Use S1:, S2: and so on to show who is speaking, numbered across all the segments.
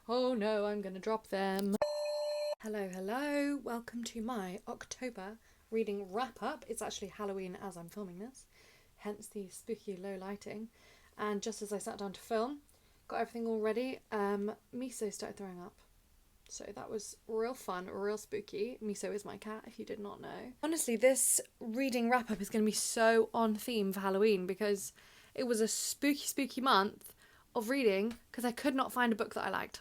S1: Oh no, I'm gonna drop them. Hello, welcome to my October reading wrap-up. It's actually Halloween as I'm filming this, hence the spooky low lighting. And just as I sat down to film, got everything all ready, Miso started throwing up. So that was real fun, real spooky. Miso is my cat, if you did not know. Honestly, this reading wrap-up is going to be so on theme for Halloween because it was a spooky month of reading because I could not find a book that I liked.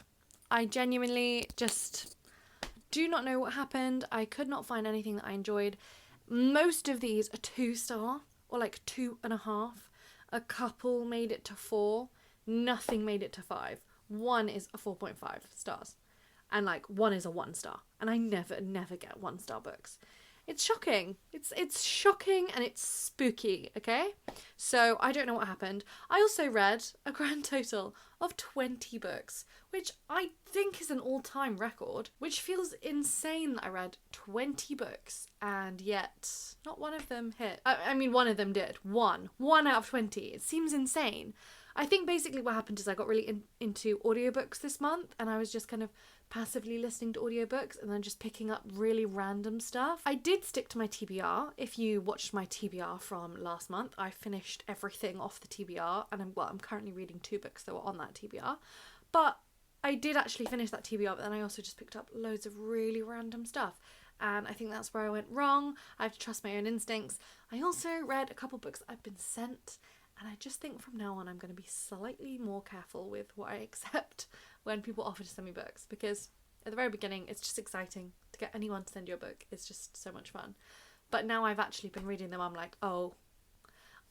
S1: I genuinely just do not know what happened. I could not find anything that I enjoyed. Most of these are 2-star or like 2.5. A couple made it to 4. Nothing made it to 5. One is a 4.5 stars. And like one is a 1-star. And I never get 1-star books. It's shocking. It's shocking and it's spooky, okay? So I don't know what happened. I also read a grand total of 20 books, which I think is an all-time record, which feels insane that I read 20 books and yet not one of them hit. I mean, one of them did. One out of 20. It seems insane. I think basically what happened is I got really into audiobooks this month and I was just kind of passively listening to audiobooks and then just picking up really random stuff. I did stick to my TBR. If you watched my TBR from last month, I finished everything off the TBR and I'm currently reading 2 books that were on that TBR. But I did actually finish that TBR, but then I also just picked up loads of really random stuff. And I think that's where I went wrong. I have to trust my own instincts. I also read a couple books that I've been sent. And I just think from now on I'm going to be slightly more careful with what I accept when people offer to send me books, because at the very beginning it's just exciting to get anyone to send you a book. It's just so much fun. But now I've actually been reading them, I'm like, oh,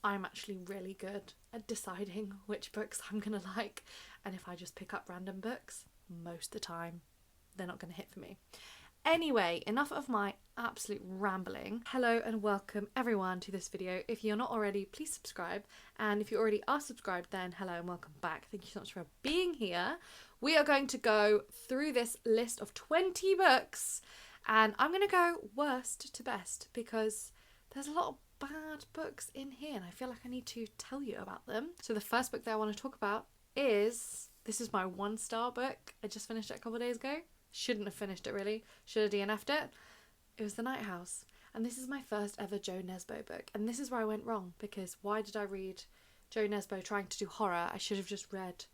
S1: I'm actually really good at deciding which books I'm going to like. And if I just pick up random books, most of the time they're not going to hit for me. Anyway, enough of my absolute rambling. Hello and welcome everyone to this video. If you're not already, please subscribe. And if you already are subscribed, then hello and welcome back. Thank you so much for being here. We are going to go through this list of 20 books and I'm going to go worst to best because there's a lot of bad books in here and I feel like I need to tell you about them. So the first book that I want to talk about is, this is my 1-star book. I just finished it a couple of days ago. Shouldn't have finished it really. Should have DNF'd it. It was The Night House. And this is my first ever Jo Nesbø book. And this is where I went wrong, because why did I read Jo Nesbø trying to do horror? I should have just read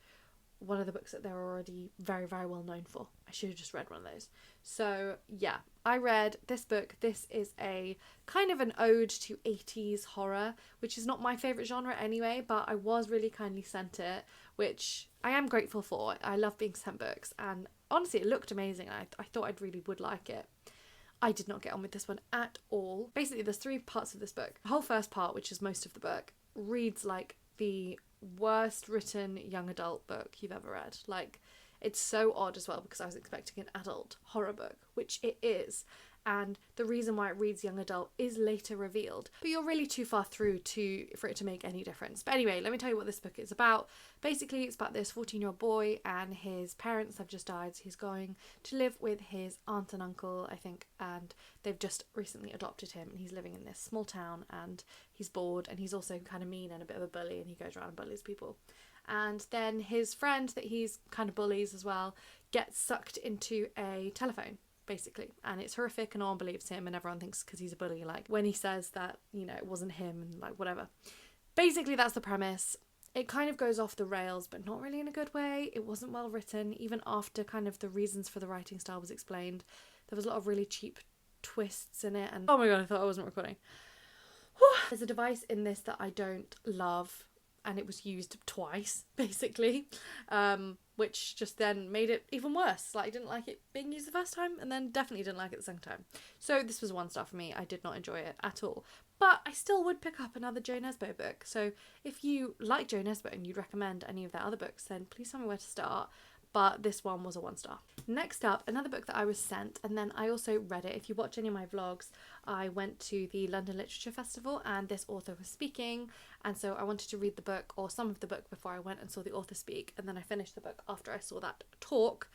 S1: one of the books that they're already very well known for. I should have just read one of those. So yeah, I read this book. This is a kind of an ode to 80s horror, which is not my favourite genre anyway, but I was really kindly sent it, which I am grateful for. I love being sent books, and honestly it looked amazing. I thought I really would like it. I did not get on with this one at all. Basically there's 3 parts of this book. The whole first part, which is most of the book, reads like the worst written young adult book you've ever read. Like, it's so odd as well because I was expecting an adult horror book, which it is, and the reason why it reads young adult is later revealed, but you're really too far through for it to make any difference. But anyway, let me tell you what this book is about. Basically it's about this 14-year-old boy and his parents have just died, so he's going to live with his aunt and uncle, I think, and they've just recently adopted him, and he's living in this small town and he's bored, and he's also kind of mean and a bit of a bully, and he goes around and bullies people. And then his friend that he's kind of bullies as well gets sucked into a telephone, basically, and it's horrific and no one believes him and everyone thinks because he's a bully, like when he says that, you know, it wasn't him and like whatever. Basically that's the premise. It kind of goes off the rails, but not really in a good way. It wasn't well written. Even after kind of the reasons for the writing style was explained, there was a lot of really cheap twists in it, and oh my god, I thought I wasn't recording. There's a device in this that I don't love, and it was used twice basically, which just then made it even worse. Like, I didn't like it being used the first time and then definitely didn't like it the second time. So this was a 1-star for me. I did not enjoy it at all, but I still would pick up another Jo Nesbø book. So if you like Jo Nesbø and you'd recommend any of their other books, then please tell me where to start. But this one was a 1-star. Next up, another book that I was sent, and then I also read it. If you watch any of my vlogs, I went to the London Literature Festival and this author was speaking, and so I wanted to read the book, or some of the book, before I went and saw the author speak, and then I finished the book after I saw that talk,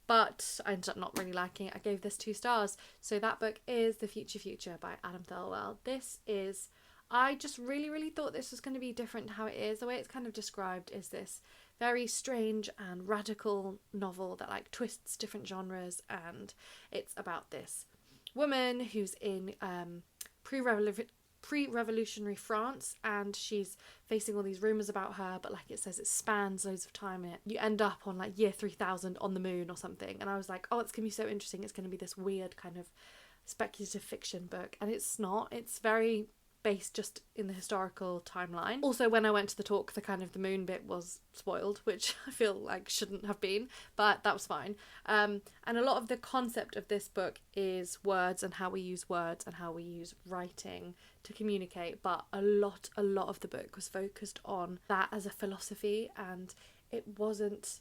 S1: but I ended up not really liking it. I gave this 2 stars. So that book is The Future by Adam Thirlwell. This is, I just really thought this was going to be different to how it is. The way it's kind of described is this very strange and radical novel that like twists different genres, and it's about this woman who's in pre-revolutionary France, and she's facing all these rumours about her, but like it says it spans loads of time, and you end up on like year 3000 on the moon or something, and I was like, oh, it's gonna be so interesting, it's gonna be this weird kind of speculative fiction book, and it's not. It's very based just in the historical timeline. Also, when I went to the talk, the moon bit was spoiled, which I feel like shouldn't have been, but that was fine. And a lot of the concept of this book is words and how we use words and how we use writing to communicate, but a lot of the book was focused on that as a philosophy, and it wasn't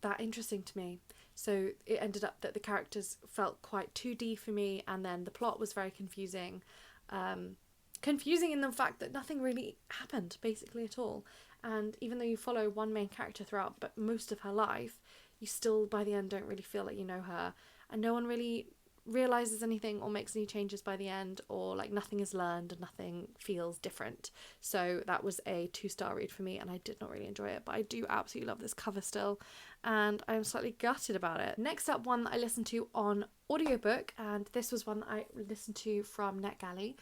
S1: that interesting to me. So it ended up that the characters felt quite 2D for me, and then the plot was very confusing. Confusing in the fact that nothing really happened basically at all, and even though you follow one main character throughout but most of her life, you still by the end don't really feel like you know her, and no one really realizes anything or makes any changes by the end, or like nothing is learned and nothing feels different. So that was a 2-star read for me, and I did not really enjoy it, but I do absolutely love this cover still, and I'm slightly gutted about it. Next up, one that I listened to on audiobook, and this was one that I listened to from NetGalley.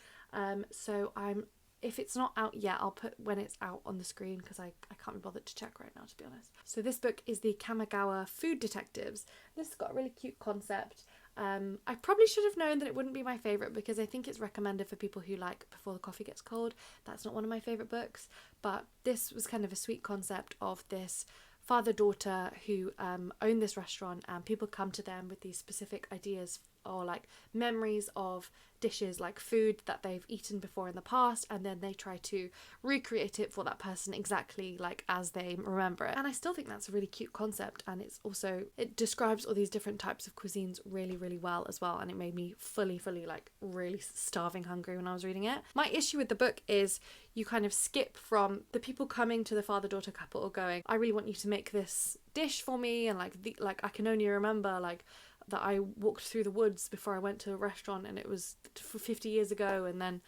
S1: If it's not out yet, I'll put when it's out on the screen, because I can't be bothered to check right now, to be honest. So this book is the Kagawa Food Detectives. This has got a really cute concept. I probably should have known that it wouldn't be my favourite, because I think it's recommended for people who like Before the Coffee Gets Cold. That's not one of my favourite books, but this was kind of a sweet concept of this father-daughter who own this restaurant, and people come to them with these specific ideas or like memories of dishes, like food that they've eaten before in the past, and then they try to recreate it for that person exactly like as they remember it. And I still think that's a really cute concept, and it describes all these different types of cuisines really well as well, and it made me fully like really starving hungry when I was reading it. My issue with the book is you kind of skip from the people coming to the father-daughter couple going, I really want you to make this dish for me, and like I can only remember like that I walked through the woods before I went to a restaurant, and it was 50 years ago, and then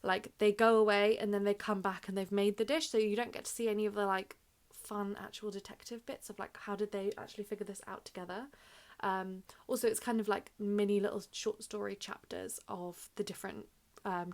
S1: like they go away and then they come back and they've made the dish, so you don't get to see any of the like fun actual detective bits of like how did they actually figure this out together. Also, it's kind of like mini little short story chapters of the different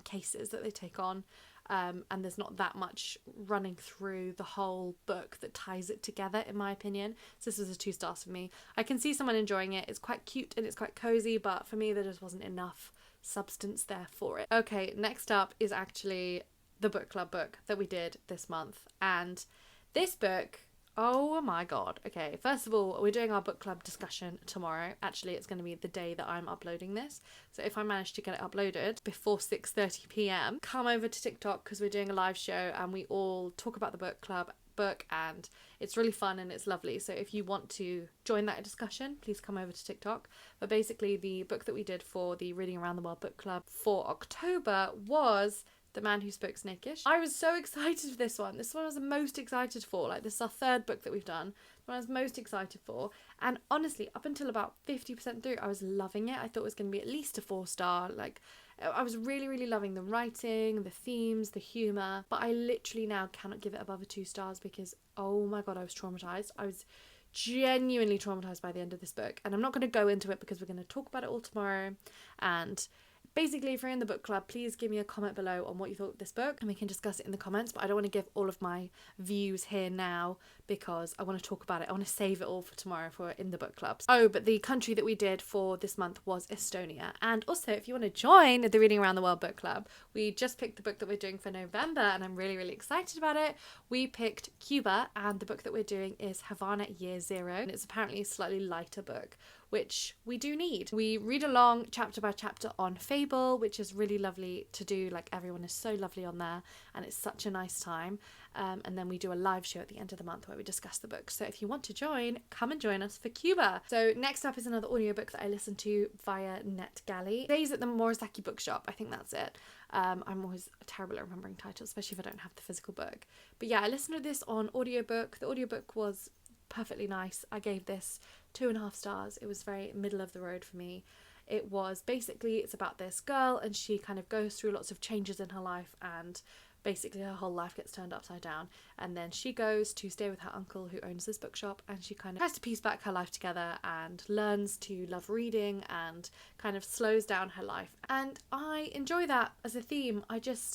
S1: cases that they take on. And there's not that much running through the whole book that ties it together, in my opinion. So this was a 2 stars for me. I can see someone enjoying it. It's quite cute and it's quite cozy, but for me there just wasn't enough substance there for it. Okay, next up is actually the book club book that we did this month. And this book, oh my god. Okay, first of all, we're doing our book club discussion tomorrow. Actually, it's going to be the day that I'm uploading this. So if I manage to get it uploaded before 6:30 p.m, come over to TikTok, because we're doing a live show and we all talk about the book club book, and it's really fun and it's lovely. So if you want to join that discussion, please come over to TikTok. But basically, the book that we did for the Reading Around the World book club for October was The Man Who Spoke Snakish. I was so excited for this one. This one I was the most excited for. Like, this is our 3rd book that we've done. The one I was most excited for. And honestly, up until about 50% through, I was loving it. I thought it was going to be at least a 4-star. Like, I was really loving the writing, the themes, the humour. But I literally now cannot give it above a 2 stars because, oh my god, I was traumatised. I was genuinely traumatised by the end of this book. And I'm not going to go into it because we're going to talk about it all tomorrow. And basically, if you're in the book club, please give me a comment below on what you thought of this book and we can discuss it in the comments. But I don't want to give all of my views here now because I want to talk about it. I want to save it all for tomorrow if we're in the book clubs. Oh, but the country that we did for this month was Estonia. And also, if you want to join the Reading Around the World book club, we just picked the book that we're doing for November and I'm really excited about it. We picked Cuba, and the book that we're doing is Havana Year Zero. And it's apparently a slightly lighter book, which we do need. We read along chapter by chapter on Fable, which is really lovely to do. Like, everyone is so lovely on there and it's such a nice time. And then we do a live show at the end of the month where we discuss the book. So if you want to join, come and join us for Cuba. So next up is another audiobook that I listened to via NetGalley. Today's at the Moraki Bookshop. I think that's it. I'm always terrible at remembering titles, especially if I don't have the physical book. But yeah, I listened to this on audiobook. The audiobook was perfectly nice. I gave this 2.5 stars. It was very middle of the road for me. It was basically, it's about this girl and she kind of goes through lots of changes in her life, and basically her whole life gets turned upside down, and then she goes to stay with her uncle who owns this bookshop, and she kind of tries to piece back her life together and learns to love reading and kind of slows down her life. And I enjoy that as a theme.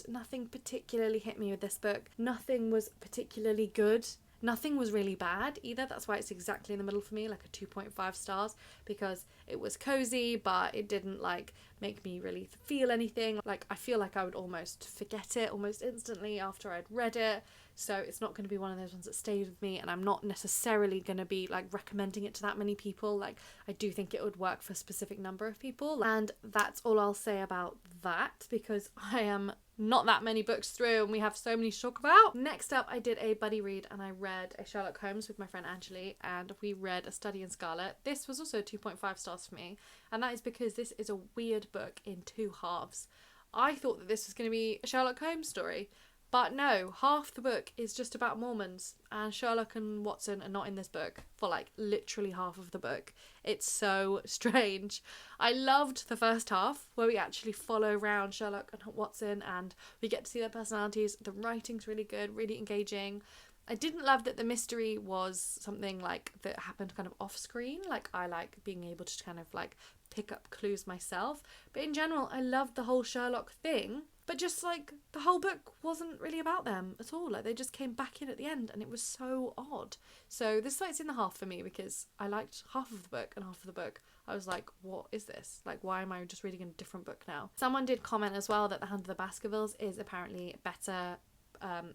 S1: Nothing particularly hit me with this book. Nothing was particularly good. Nothing was really bad either. That's why it's exactly in the middle for me, like a 2.5 stars, because it was cozy, but it didn't like make me really feel anything. Like, I feel like I would almost forget it almost instantly after I'd read it. So it's not going to be one of those ones that stayed with me, and I'm not necessarily going to be like recommending it to that many people. Like, I do think it would work for a specific number of people, and that's all I'll say about that, because I am not that many books through and we have so many to talk about. Next up, I did a buddy read, and I read a Sherlock Holmes with my friend Angeli, and we read A Study in Scarlet. This was also 2.5 stars for me, and that is because this is a weird book in two halves. I thought that this was going to be a Sherlock Holmes story, but no, half the book is just about Mormons, and Sherlock and Watson are not in this book for like literally half of the book. It's so strange. I loved the first half where we actually follow around Sherlock and Watson and we get to see their personalities. The writing's really good, really engaging. I didn't love that the mystery was something like that happened kind of off screen. Like, I like being able to kind of like pick up clues myself. But in general, I loved the whole Sherlock thing. But just like the whole book wasn't really about them at all. Like, they just came back in at the end and it was so odd. So this site's in the half for me because I liked half of the book, and half of the book I was like, what is this? Like, why am I just reading a different book now? Someone did comment as well that The Hand of the Baskervilles is apparently better,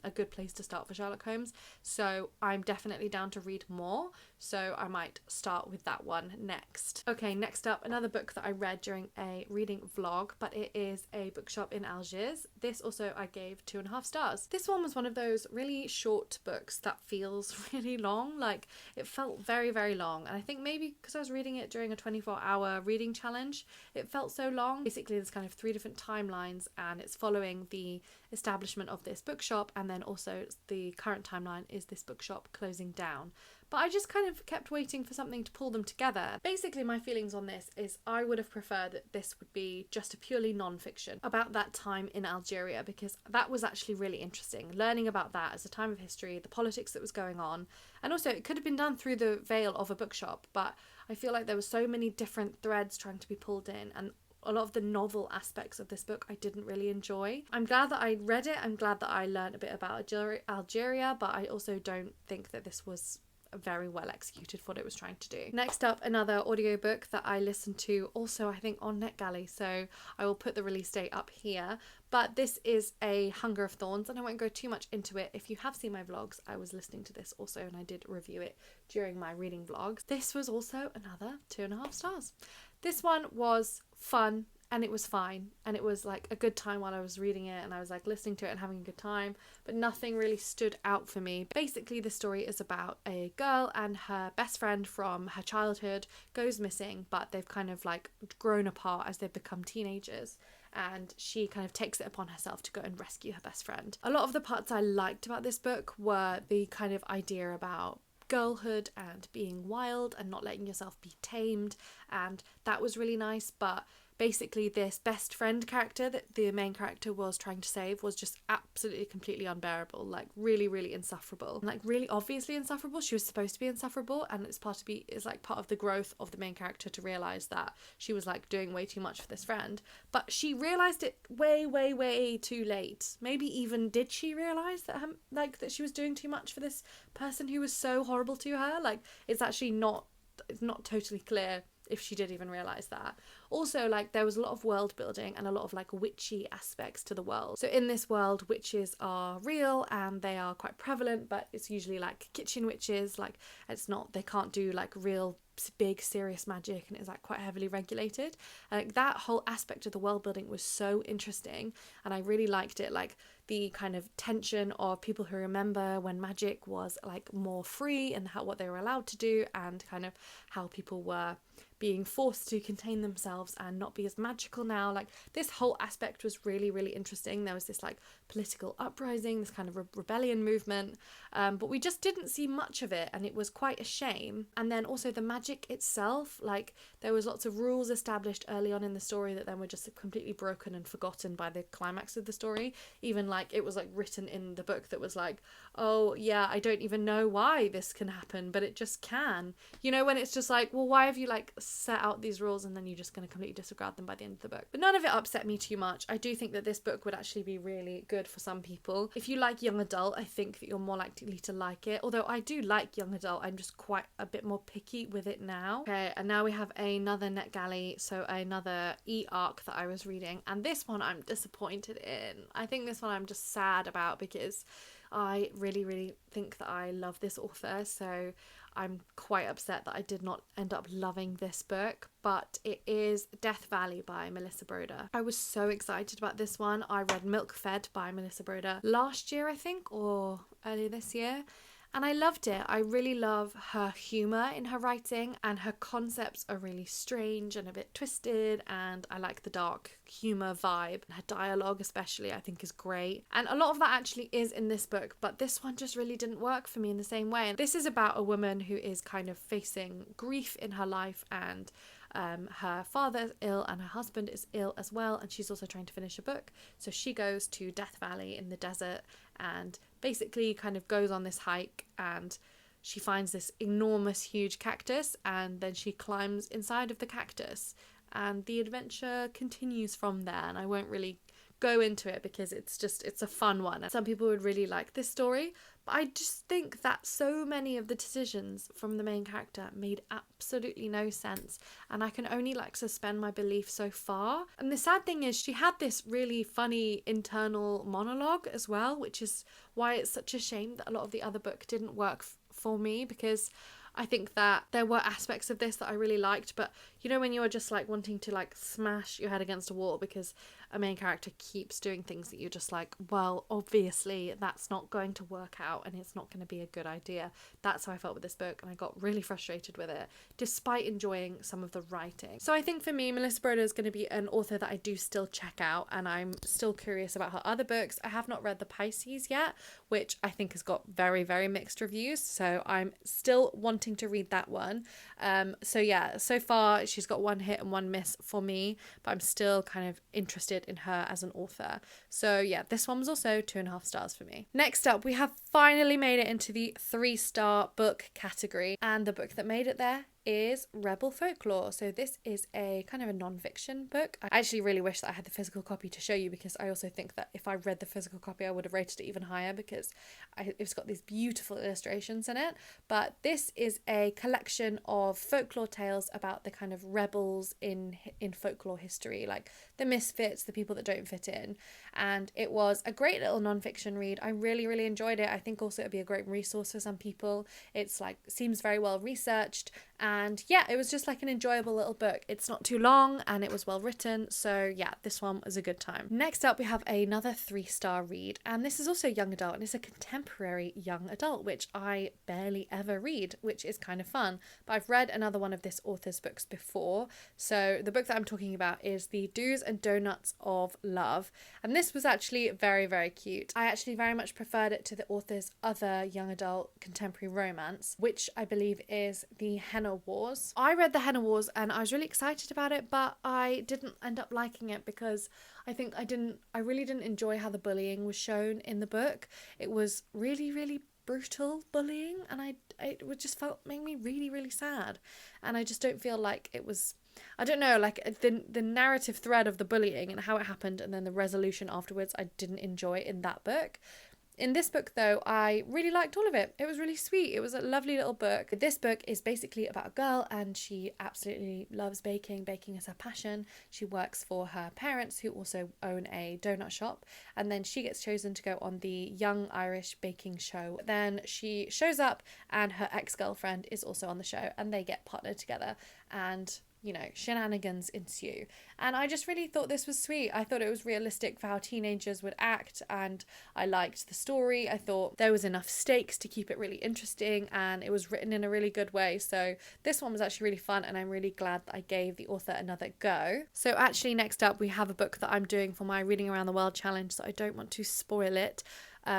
S1: a good place to start for Sherlock Holmes, so I'm definitely down to read more, so I might start with that one next. Okay, next up, another book that I read during a reading vlog, but it is a bookshop in Alers. This also I gave 2.5 stars. This one was one of those really short books that feels really long. Like, it felt very, very long, and I think maybe because I was reading it during a 24-hour reading challenge, it felt so long. Basically, there's kind of 3 different timelines, and it's following the establishment of this bookshop, and then also the current timeline is this bookshop closing down. But I just kind of kept waiting for something to pull them together. Basically, my feelings on this is I would have preferred that this would be just a purely non-fiction about that time in Algeria, because that was actually really interesting. Learning about that as a time of history, the politics that was going on, and also it could have been done through the veil of a bookshop, but I feel like there were so many different threads trying to be pulled in, and a lot of the novel aspects of this book I didn't really enjoy. I'm glad that I read it, I'm glad that I learned a bit about Algeria, but I also don't think that this was very well executed for what it was trying to do. Next up, another audiobook that I listened to, also I think on NetGalley, so I will put the release date up here, but this is A Hunger of Thorns, and I won't go too much into it. If you have seen my vlogs, I was listening to this also, and I did review it during my reading vlogs. This was also another 2.5 stars. This one was fun, and it was fine, and it was like a good time while I was reading it, and I was like listening to it and having a good time, but nothing really stood out for me. Basically, the story is about a girl and her best friend from her childhood goes missing, but they've kind of like grown apart as they've become teenagers, and she kind of takes it upon herself to go and rescue her best friend. A lot of the parts I liked about this book were the kind of idea about girlhood and being wild and not letting yourself be tamed, and that was really nice. But basically, this best friend character that the main character was trying to save was just absolutely completely unbearable, like really, really insufferable, and like really obviously insufferable. She was supposed to be insufferable, and it's part of the growth of the main character to realize that she was like doing way too much for this friend, but she realized it way, way, way too late. Maybe even did she realize that that she was doing too much for this person who was so horrible to her? Like, it's not totally clear if she did even realize that. Also, like, there was a lot of world building and a lot of like witchy aspects to the world. So in this world, witches are real and they are quite prevalent, but it's usually like kitchen witches. Like, they can't do like real big serious magic, and it's like quite heavily regulated. And like, that whole aspect of the world building was so interesting, and I really liked it. Like, the kind of tension of people who remember when magic was like more free and what they were allowed to do, and kind of how people were being forced to contain themselves and not be as magical now. Like, this whole aspect was really, really interesting. There was this like political uprising, this kind of rebellion movement, but we just didn't see much of it, and it was quite a shame. And then also the magic itself, like there was lots of rules established early on in the story that then were just completely broken and forgotten by the climax of the story. Even like it was like written in the book that was like, oh yeah, I don't even know why this can happen, but it just can. You know, when it's just like, well, why have you like set out these rules and then you're just going to completely disregard them by the end of the book? But none of it upset me too much. I do think that this book would actually be really good for some people. If you like young adult, I think that you're more likely to like it. Although I do like young adult, I'm just quite a bit more picky with it now. Okay, and now we have another NetGalley, so another e-arc that I was reading, and this one I'm disappointed in. I think this one I'm just sad about because I really, really think that I love this author, so I'm quite upset that I did not end up loving this book, but it is Death Valley by Melissa Broder. I was so excited about this one. I read Milk Fed by Melissa Broder last year, I think, or earlier this year, and I loved it. I really love her humour in her writing, and her concepts are really strange and a bit twisted, and I like the dark humour vibe. Her dialogue especially I think is great, and a lot of that actually is in this book, but this one just really didn't work for me in the same way. And this is about a woman who is kind of facing grief in her life, and her father is ill and her husband is ill as well, and she's also trying to finish a book, so she goes to Death Valley in the desert and basically kind of goes on this hike, and she finds this enormous huge cactus, and then she climbs inside of the cactus, and the adventure continues from there. And I won't really go into it because it's a fun one. Some people would really like this story, but I just think that so many of the decisions from the main character made absolutely no sense, and I can only like suspend my belief so far. And the sad thing is she had this really funny internal monologue as well, which is why it's such a shame that a lot of the other book didn't work for me, because I think that there were aspects of this that I really liked, but you know when you're just like wanting to like smash your head against a wall because a main character keeps doing things that you're just like, well, obviously that's not going to work out and it's not going to be a good idea. That's how I felt with this book, and I got really frustrated with it despite enjoying some of the writing. So I think for me, Melissa Broder is going to be an author that I do still check out, and I'm still curious about her other books. I have not read The Pisces yet, which I think has got very, very mixed reviews, so I'm still wanting to read that one. So yeah, so far she's got one hit and one miss for me, but I'm still kind of interested in her as an author. So yeah, this one was also 2.5 stars for me. Next up, we have finally made it into the 3-star book category, and the book that made it there is Rebel Folklore. So this is a kind of a non-fiction book. I actually really wish that I had the physical copy to show you, because I also think that if I read the physical copy I would have rated it even higher, because it's got these beautiful illustrations in it. But this is a collection of folklore tales about the kind of rebels in folklore history, like the misfits, the people that don't fit in. And it was a great little non-fiction read. I really, really enjoyed it. I think also it'd be a great resource for some people. It's like, seems very well researched, and yeah, it was just like an enjoyable little book. It's not too long and it was well written, so yeah, this one was a good time. Next up, we have another 3-star read, and this is also young adult, and it's a contemporary young adult, which I barely ever read, which is kind of fun. But I've read another one of this author's books before. So the book that I'm talking about is The Do's and Donuts of Love, and this was actually very, very cute. I actually very much preferred it to the author's other young adult contemporary romance, which I believe is The Henna Wars. I read The Henna Wars and I was really excited about it, but I didn't end up liking it because I think I really didn't enjoy how the bullying was shown in the book. It was really, really brutal bullying, and it just made me really, really sad. And I just don't feel like it was, I don't know, like the narrative thread of the bullying and how it happened and then the resolution afterwards, I didn't enjoy in that book. In this book, though, I really liked all of it. It was really sweet. It was a lovely little book. This book is basically about a girl, and she absolutely loves baking. Baking is her passion. She works for her parents, who also own a donut shop, and then she gets chosen to go on the Young Irish Baking Show. Then she shows up, and her ex-girlfriend is also on the show, and they get partnered together. And you know, shenanigans ensue. And I just really thought this was sweet. I thought it was realistic for how teenagers would act, and I liked the story. I thought there was enough stakes to keep it really interesting, and it was written in a really good way. So this one was actually really fun, and I'm really glad that I gave the author another go. So actually next up we have a book that I'm doing for my Reading Around the World challenge, so I don't want to spoil it.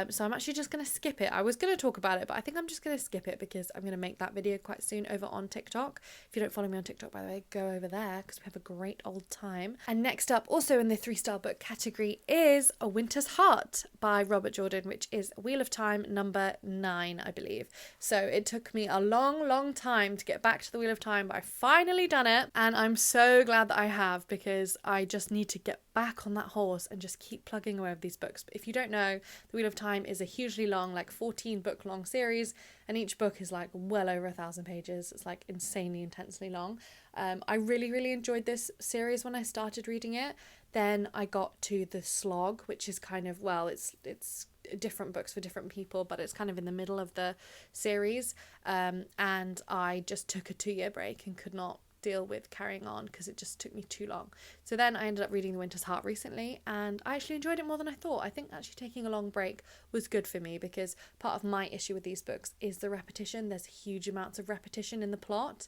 S1: So I'm actually just going to skip it. I was going to talk about it, but I think I'm just going to skip it because I'm going to make that video quite soon over on TikTok. If you don't follow me on TikTok, by the way, go over there because we have a great old time. And next up, also in the 3-star book category, is A Winter's Heart by Robert Jordan, which is Wheel of Time number 9, I believe. So it took me a long time to get back to the Wheel of Time, but I've finally done it. And I'm so glad that I have, because I just need to get back on that horse and just keep plugging away with these books. But if you don't know, the Wheel of Time is a hugely long, like 14 book long series, and each book is like well over 1,000 pages. It's like insanely intensely long. I really enjoyed this series when I started reading it. Then I got to the slog, which is kind of, well, it's different books for different people, but it's kind of in the middle of the series, and I just took a 2-year break and could not deal with carrying on because it just took me too long. So then I ended up reading The Winter's Heart recently, and I actually enjoyed it more than I thought. I think actually taking a long break was good for me, because part of my issue with these books is the repetition. There's huge amounts of repetition in the plot.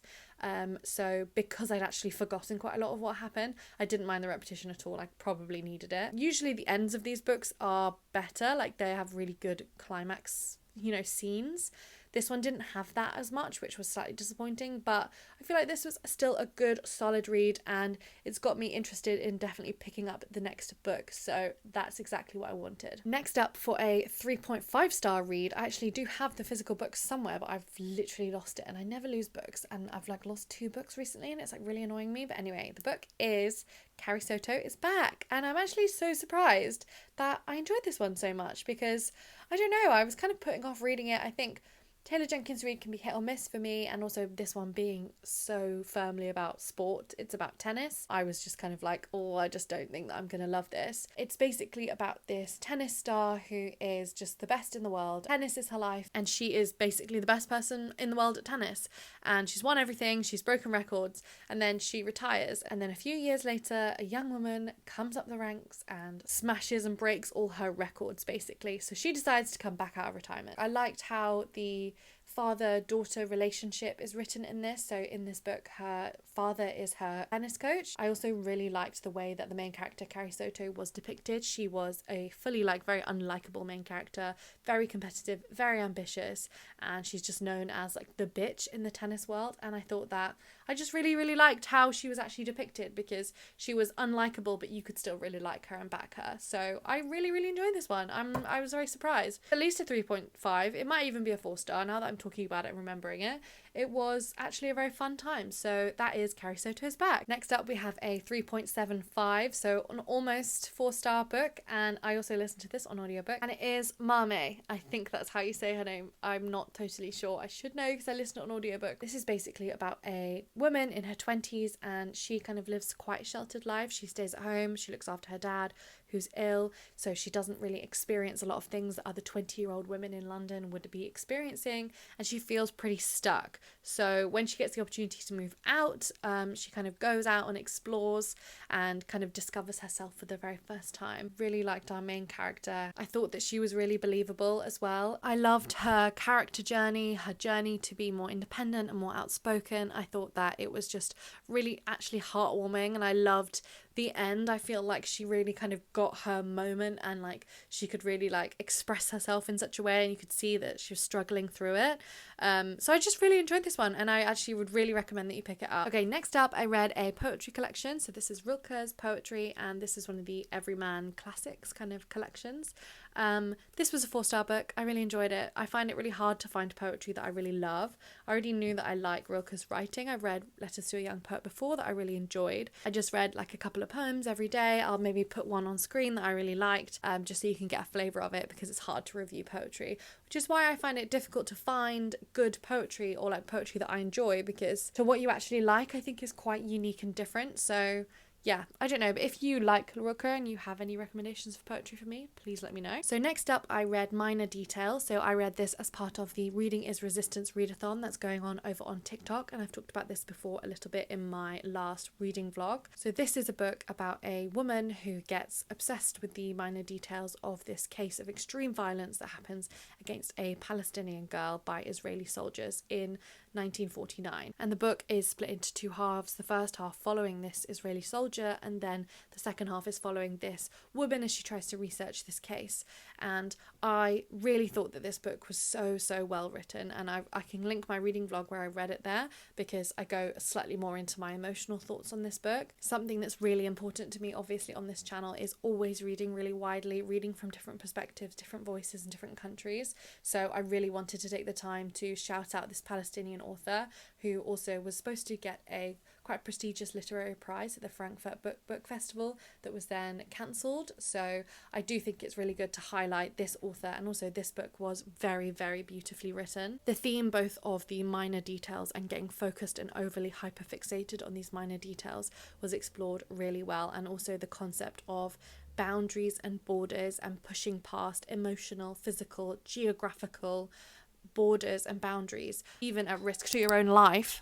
S1: So because I'd actually forgotten quite a lot of what happened, I didn't mind the repetition at all. I probably needed it. Usually the ends of these books are better, like they have really good climax, you know, scenes. This one didn't have that as much, which was slightly disappointing, but I feel like this was still a good, solid read, and it's got me interested in definitely picking up the next book, so that's exactly what I wanted. Next up, for a 3.5-star read, I actually do have the physical book somewhere, but I've literally lost it, and I never lose books, and I've like lost 2 books recently, and it's like really annoying me. But anyway, the book is Carrie Soto is Back, and I'm actually so surprised that I enjoyed this one so much, because I don't know, I was kind of putting off reading it. I think Taylor Jenkins Reid can be hit or miss for me, and also this one being so firmly about sport, it's about tennis. I was just kind of like, oh, I just don't think that I'm gonna love this. It's basically about this tennis star who is just the best in the world. Tennis is her life, and she is basically the best person in the world at tennis, and she's won everything, she's broken records, and then she retires, and then a few years later a young woman comes up the ranks and smashes and breaks all her records basically. So she decides to come back out of retirement. I liked how the father-daughter relationship is written in this. So in this book, her father is her tennis coach. I also really liked the way that the main character, Carrie Soto, was depicted. She was a fully like very unlikable main character, very competitive, very ambitious, and she's just known as like the bitch in the tennis world. And I thought that I just really liked how she was actually depicted, because she was unlikable, but you could still really like her and back her. So I really enjoyed this one. I was very surprised. At least a 3.5. It might even be a 4-star now that I'm talking about it and remembering it. It was actually a very fun time. So that is Carrie Soto's Back. Next up we have a 3.75, so an almost 4-star book, and I also listened to this on audiobook, and it is Mame. I think that's how you say her name. I'm not totally sure. I should know because I listened to it on audiobook. This is basically about a woman in her 20s, and she kind of lives quite a sheltered life. She stays at home, she looks after her dad who's ill, so she doesn't really experience a lot of things that other 20-year-old women in London would be experiencing, and she feels pretty stuck. So when she gets the opportunity to move out, she kind of goes out and explores and kind of discovers herself for the very first time. Really liked our main character. I thought that she was really believable as well. I loved her character journey, her journey to be more independent and more outspoken. I thought that it was just really actually heartwarming, and I loved the end. I feel like she really kind of got her moment, and like she could really like express herself in such a way, and you could see that she was struggling through it. So I just really enjoyed this one, and I actually would really recommend that you pick it up. Okay, next up I read a poetry collection. So this is Rilke's poetry, and this is one of the Everyman Classics kind of collections. This was a 4-star book. I really enjoyed it. I find it really hard to find poetry that I really love. I already knew that I like Rilke's writing. I've read Letters to a Young Poet before that I really enjoyed. I just read like a couple of poems every day. I'll maybe put one on screen that I really liked, just so you can get a flavour of it, because it's hard to review poetry, which is why I find it difficult to find good poetry, or like poetry that I enjoy, because to what you actually like I think is quite unique and different. So yeah, I don't know, but if you like Ruka and you have any recommendations of poetry for me, please let me know. So next up, I read Minor Detail. So I read this as part of the Reading is Resistance readathon that's going on over on TikTok, and I've talked about this before a little bit in my last reading vlog. So this is a book about a woman who gets obsessed with the minor details of this case of extreme violence that happens against a Palestinian girl by Israeli soldiers in 1949. And the book is split into two halves. The first half following this Israeli soldier, and then the second half is following this woman as she tries to research this case. And I really thought that this book was so well written, and I can link my reading vlog where I read it there, because I go slightly more into my emotional thoughts on this book. Something that's really important to me obviously on this channel is always reading really widely, reading from different perspectives, different voices in different countries. So I really wanted to take the time to shout out this Palestinian author who also was supposed to get a quite prestigious literary prize at the Frankfurt Book Festival that was then cancelled. So I do think it's really good to highlight this author, and also this book was very beautifully written. The theme both of the minor details and getting focused and overly hyperfixated on these minor details was explored really well, and also the concept of boundaries and borders and pushing past emotional, physical, geographical borders and boundaries, even at risk to your own life.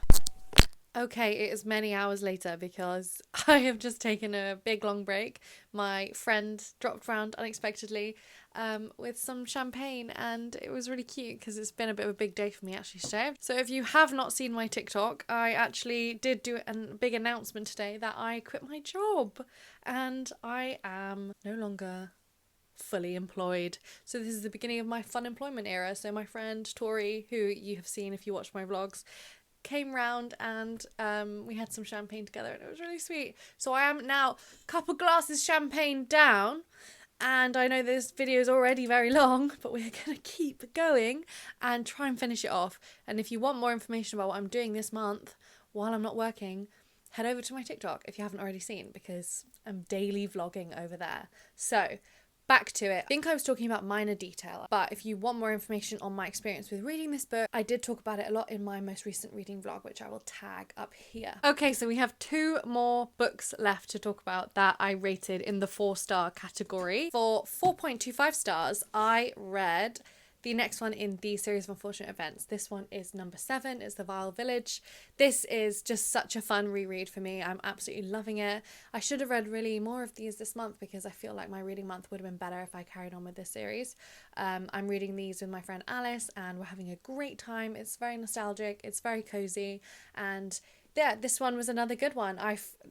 S1: Okay, it is many hours later because I have just taken a big long break. My friend dropped round unexpectedly with some champagne, and it was really cute because it's been a bit of a big day for me actually today. So if you have not seen my TikTok, I actually did do a big announcement today that I quit my job and I am no longer fully employed. So this is the beginning of my fun employment era. So my friend Tori, who you have seen if you watch my vlogs, came round and we had some champagne together, and it was really sweet. So I am now a couple glasses champagne down, and I know this video is already very long, but we're gonna keep going and try and finish it off. And if you want more information about what I'm doing this month while I'm not working, head over to my TikTok if you haven't already seen, because I'm daily vlogging over there. So back to it. I think I was talking about minor detail, but if you want more information on my experience with reading this book, I did talk about it a lot in my most recent reading vlog, which I will tag up here. Okay, so we have two more books left to talk about that I rated in the 4-star category. For 4.25 stars, I read the next one in the series of unfortunate events. This one is number 7, it's The Vile Village. This is just such a fun reread for me. I'm absolutely loving it. I should have read really more of these this month because I feel like my reading month would have been better if I carried on with this series. I'm reading these with my friend Alers, and we're having a great time. It's very nostalgic, it's very cozy, and yeah, this one was another good one.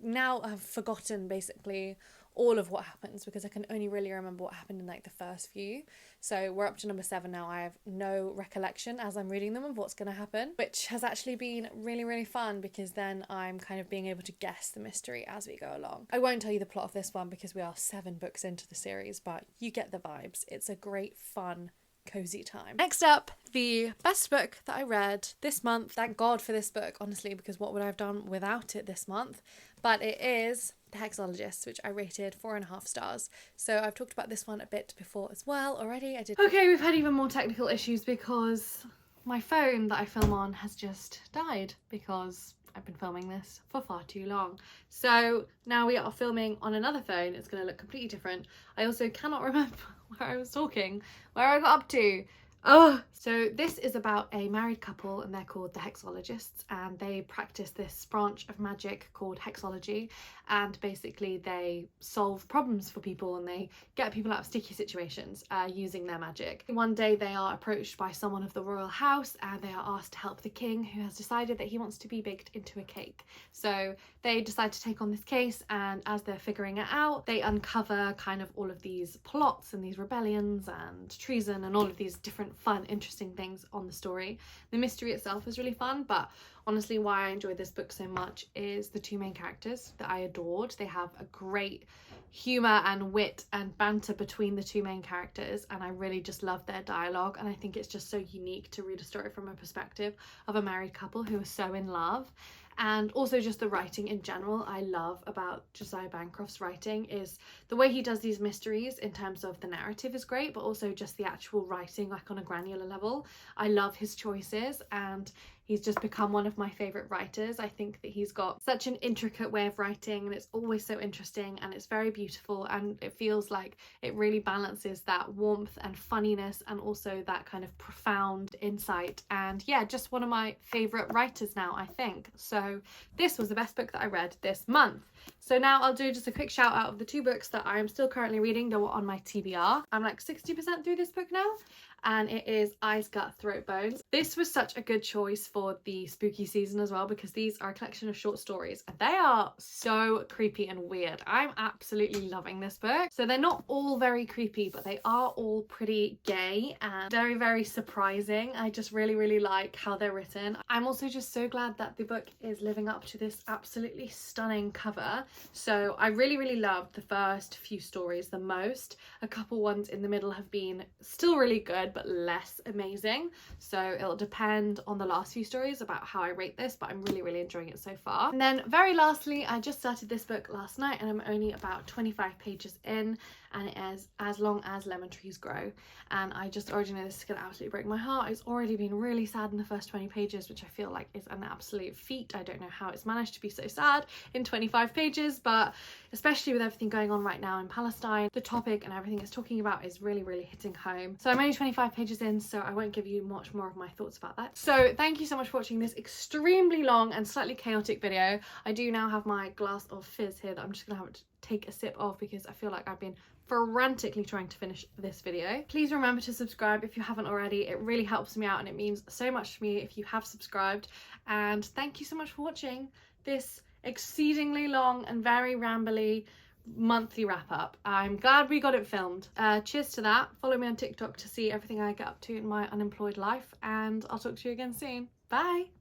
S1: Now have forgotten basically all of what happens because I can only really remember what happened in like the first few. So we're up to number 7 now. I have no recollection as I'm reading them of what's going to happen, which has actually been really fun because then I'm kind of being able to guess the mystery as we go along. I won't tell you the plot of this one because we are 7 books into the series, but you get the vibes. It's a great fun cozy time. Next up, the best book that I read this month. Thank God for this book, honestly, because what would I have done without it this month? But it is The Hexologist, which I rated 4.5 stars. So I've talked about this one a bit before as well already. Okay, we've had even more technical issues because my phone that I film on has just died because I've been filming this for far too long. So now we are filming on another phone. It's going to look completely different. I also cannot remember where I was talking, where I got up to. Oh, so this is about a married couple, and they're called the Hexologists, and they practice this branch of magic called hexology, and basically they solve problems for people and they get people out of sticky situations using their magic. One day they are approached by someone of the royal house and they are asked to help the king, who has decided that he wants to be baked into a cake. So they decide to take on this case, and as they're figuring it out, they uncover kind of all of these plots and these rebellions and treason and all of these different fun, interesting things on the story. The mystery itself is really fun, but honestly why I enjoyed this book so much is the two main characters that I adored. They have a great humour and wit and banter between the two main characters, and I really just love their dialogue, and I think it's just so unique to read a story from a perspective of a married couple who are so in love. And also just the writing in general I love about Josiah Bancroft's writing is the way he does these mysteries in terms of the narrative is great, but also just the actual writing, like on a granular level. I love his choices, and he's just become one of my favourite writers. I think that he's got such an intricate way of writing, and it's always so interesting, and it's very beautiful, and it feels like it really balances that warmth and funniness and also that kind of profound insight. And yeah, just one of my favourite writers now, I think. So this was the best book that I read this month. So now I'll do just a quick shout out of the 2 books that I am still currently reading that were on my TBR. I'm like 60% through this book now, and it is Eyes, Gut, Throat, Bones. This was such a good choice for the spooky season as well, because these are a collection of short stories and they are so creepy and weird. I'm absolutely loving this book. So they're not all very creepy, but they are all pretty gay and very, very surprising. I just really like how they're written. I'm also just so glad that the book is living up to this absolutely stunning cover. So I really loved the first few stories the most. A couple ones in the middle have been still really good, but less amazing, so it'll depend on the last few stories about how I rate this, but I'm really enjoying it so far. And then very lastly, I just started this book last night and I'm only about 25 pages in, and it is As Long as Lemon Trees Grow, and I just already know this is gonna absolutely break my heart. It's already been really sad in the first 20 pages, which I feel like is an absolute feat. I don't know how it's managed to be so sad in 25 pages, but especially with everything going on right now in Palestine, the topic and everything it's talking about is really hitting home. So I'm only 25 pages in, so I won't give you much more of my thoughts about that. So thank you so much for watching this extremely long and slightly chaotic video. I do now have my glass of fizz here that I'm just gonna have to take a sip of because I feel like I've been frantically trying to finish this video. Please remember to subscribe if you haven't already. It really helps me out and it means so much to me if you have subscribed. And thank you so much for watching this exceedingly long and very rambly monthly wrap up. I'm glad we got it filmed. Cheers to that. Follow me on TikTok to see everything I get up to in my unemployed life, and I'll talk to you again soon. Bye.